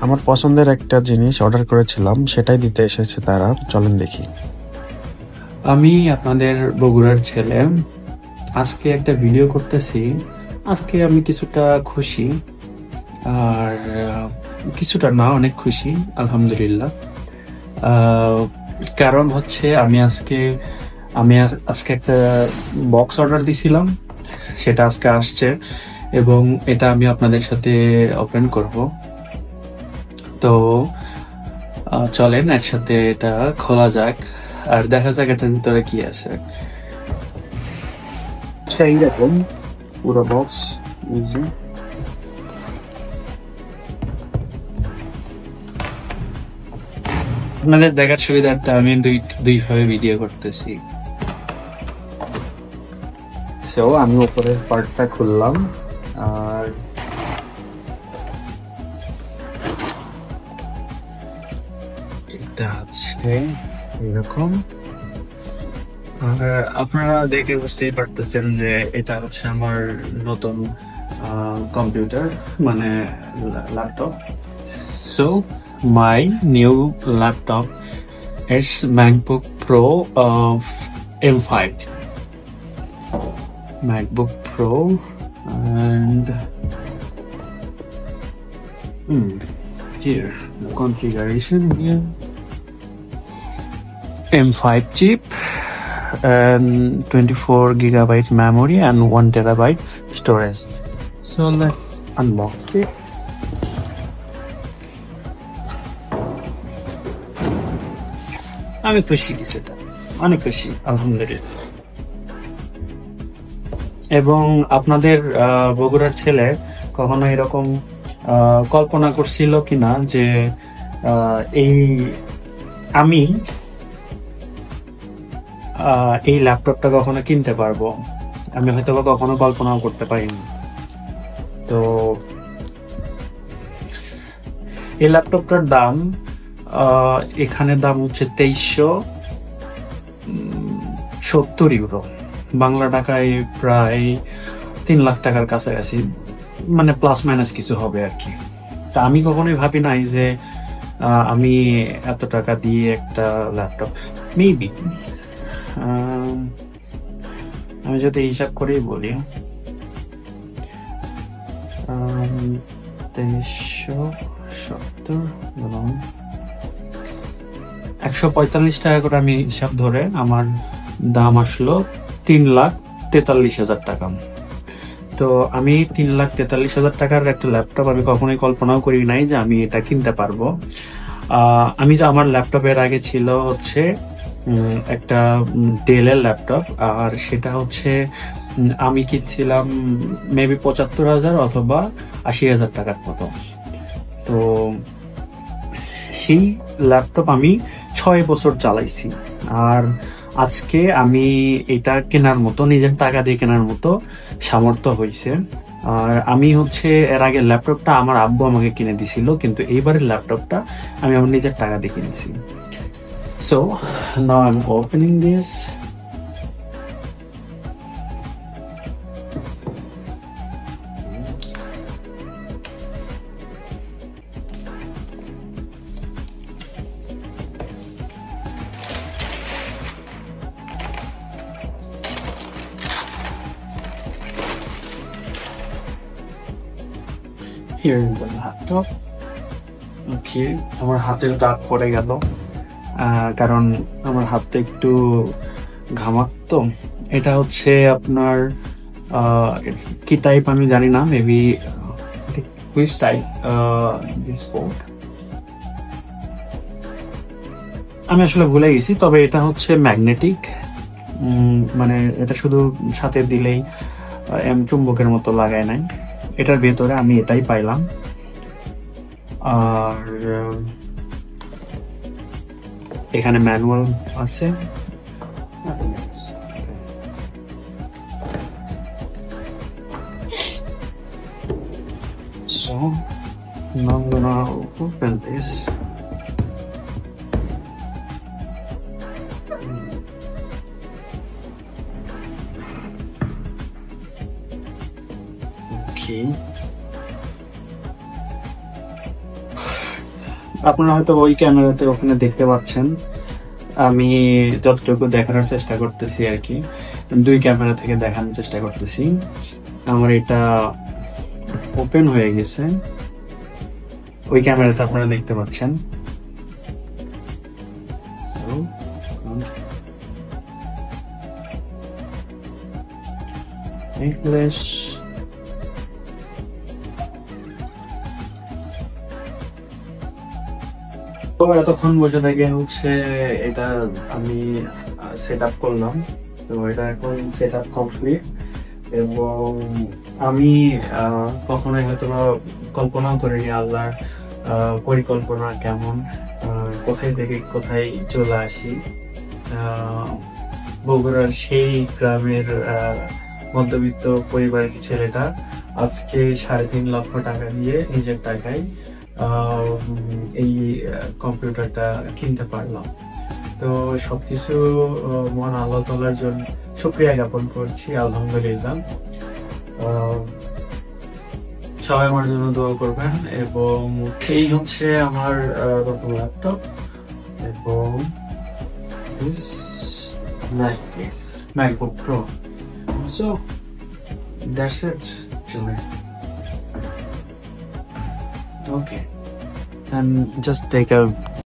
আমার পছন্দের একটা জিনিস অর্ডার করেছিলাম, সেটাই দিতে এসেছে তারা। চলেন দেখি। আমি আপনাদের বগুড়ার ছেলে। আজকে একটা ভিডিও করতেছি। আজকে আমি কিছুটা খুশি, আর কিছুটা না, অনেক খুশি আলহামদুলিল্লাহ। কারণ হচ্ছে আমি আজকে একটা বক্স অর্ডার দিছিলাম, সেটা আজকে আসছে এবং এটা আমি আপনাদের সাথে ওপেন করব। তো চলেন একসাথে এটা খোলা যাক আর দেখা যাক এটার ভিতরে কি আছে। এইরকম পুরো বক্স ইজি। আপনাদের দেখার সুবিধার্থে আমি দুই ভাবে ভিডিও করতেছি। সো আমি উপরের পার্টটা খুললাম, আর এটা আছে এরকম। আপনারা দেখে বুঝতেই পারতেছেন যে এটা হচ্ছে আমার নতুন কম্পিউটার, মানে laptop. So my new laptop it's MacBook Pro M5, MacBook Pro, and here the configuration here, M5 chip and 24 gigabyte memory and 1 terabyte storage. So let's unbox it. আমি খুশি, কিছুটা অনেক খুশি আলহামদুলিল্লাহ। এবং আপনাদের বগুড়ার ছেলে কখনো এরকম কল্পনা করছিল কিনা যে আমি এই ল্যাপটপটা কখনো কিনতে পারবো? আমি হয়তো কখনো কল্পনাও করতে পারিনি। তো এই ল্যাপটপটার দাম, এখানে দাম হচ্ছে 2370 ইউরো, বাংলা টাকায় প্রায় 3 লাখ টাকার কাছাকাছি, মানে প্লাস মাইনাস কিছু হবে আর কি। তা আমি কখনোই ভাবি নাই যে আমি এত টাকা দিয়ে একটা ল্যাপটপ, মেবি আমি যদি হিসাব করেই বলি, 2370 145 টাকা করে আমি হিসাব ধরে আমার দাম আসলো 3,43,000 টাকা। তো আমি 3,43,000 টাকার একটা ল্যাপটপ আমি কখনোই কল্পনাও করি নাই যে আমি এটা কিনতে পারবো। আমি তো, আমার ল্যাপটপের আগে ছিল হচ্ছে একটা ডেলের ল্যাপটপ, আর সেটা হচ্ছে আমি কিনছিলাম মেবি 75,000 অথবা 80,000 টাকার মতো। তো সেই ল্যাপটপ আমি 6 বছর চালাইছি, আর আজকে আমি এটা কেনার মতো, নিজের টাকা দিয়ে কেনার মতো সামর্থ্য হয়েছে। আর আমি হচ্ছে এর আগে ল্যাপটপটা আমার আব্বু আমাকে কিনে দিছিল, কিন্তু এইবারের ল্যাপটপটা আমি আমার নিজের টাকা দিয়ে কিনছি। So now I am opening this. Here is the laptop. Okay, আমার হাতের দাগ পড়ে গেল, কারণ আমার হাতটা একটু ঘামাক্ত। এটা হচ্ছে আপনার কি টাইপ আমি জানি না, maybe which type this board আমি আসলে ভুলে গেছি। তবে এটা হচ্ছে ম্যাগনেটিক, মানে এটা শুধু সাথে দিলেই চুম্বকের মতো লাগায় নাই। এটার ভেতরে আমি এটাই পাইলাম। আর এখানে ম্যানুয়াল আছে। So now I'm gonna open this. Okay. আপনারা হয়তো ওই ক্যামেরাতে ওখানে দেখতে পাচ্ছেন, আমি যতটুকু দেখানোর চেষ্টা করতেছি আর কি, 2 ক্যামেরা থেকে দেখানোর চেষ্টা করতেছি। আমার এটা ওপেন হয়ে গেছে, ওই ক্যামেরাতে আপনারা দেখতে পাচ্ছেন। ইংলিশ তো এতক্ষণ বসে থেকে হচ্ছে এটা আমি সেট আপ করলাম। তো এটা এখন সেট আপ কমপ্লিট, এবং আমি কখনোই হয়তো কল্পনাও করিনি আল্লাহর পরিকল্পনা কেমন, কোথায় থেকে কোথায় চলে আসি। বগুড়ার সেই গ্রামের মধ্যবিত্ত পরিবারের ছেলেটা আজকে 3.5 লক্ষ টাকা দিয়ে নিজের টাকায় এই কম্পিউটারটা কিনতে পারলাম। তো সবকিছু মহান আল্লাহ তাআলার জন্য শুকরিয়া জ্ঞাপন করছি, আলহামদুলিল্লাহ। সবাই আমার জন্য দোয়া করবেন। এবং এই হচ্ছে আমার নতুন ল্যাপটপ এবং MacBook Pro. So that's it today. Okay, and just take a